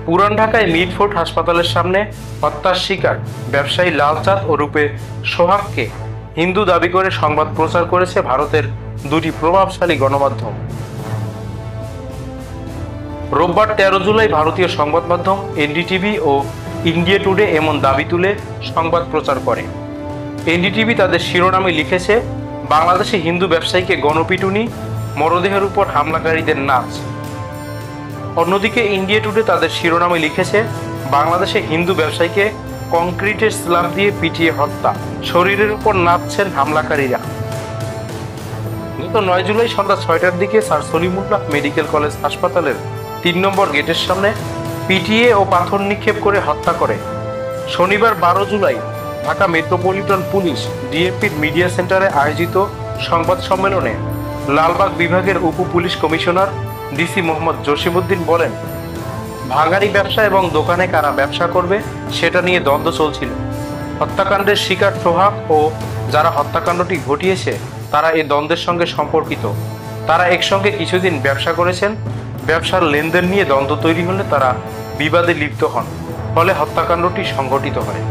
পুরান ঢাকায় মিটফোর্ড হাসপাতালের সামনে হত্যার শিকার ব্যবসায়ী লালচাঁদ ওরূপে সোহাগকে হিন্দু দাবি করে সংবাদ প্রচার করেছে ভারতের দুটি প্রভাবশালী গণমাধ্যম। রোববার 13 জুলাই ভারতীয় সংবাদ মাধ্যম এনডিটিভি ও ইন্ডিয়া টুডে এমন দাবি তুলে সংবাদ প্রচার করে। এনডিটিভি তাদের শিরোনামে লিখেছে, বাংলাদেশে হিন্দু ব্যবসায়ীকে গণপিটুনি, মরদেহের উপর হামলাকারীদের নাচ। অন্যদিকে ইন্ডিয়া টুডে তাদের শিরোনামে লিখেছে, বাংলাদেশে হিন্দু ব্যবসায়ীকে কংক্রিটের স্ল্যাব দিয়ে পিটিয়ে হত্যা, শরীরের উপর নাচছেন হামলাকারীরা। গত 9 জুলাই সন্ধ্যা 6টার দিকে স্যার সলিমুল্লাহ মেডিকেল কলেজ হাসপাতালের 3 নম্বর গেটের সামনে পিটিয়ে ও পাথর নিক্ষেপ করে হত্যা করে। শনিবার 12 জুলাই ঢাকা মেট্রোপলিটন পুলিশ ডিএমপির মিডিয়া সেন্টারে আয়োজিত সংবাদ সম্মেলনে লালবাগ বিভাগের উপ police commissioner DC Mohammad Jasimuddin বলেন, ভাঙাড়ি ব্যবসা এবং দোকানে কারা ব্যবসা করবে সেটা নিয়ে দ্বন্দ্ব চলছিল। হত্যাকাণ্ডের শিকার সোহাগ ও যারা হত্যাকাণ্ডটি ঘটিয়েছে তারা এই দ্বন্দ্বের সঙ্গে সম্পর্কিত। তারা একসঙ্গে কিছুদিন ব্যবসা করেছেন। ব্যবসার লেনদেন নিয়ে দ্বন্দ্ব তৈরি হলে তারা বিবাদে লিপ্ত হন, ফলে হত্যাকাণ্ডটি সংঘটিত হয়।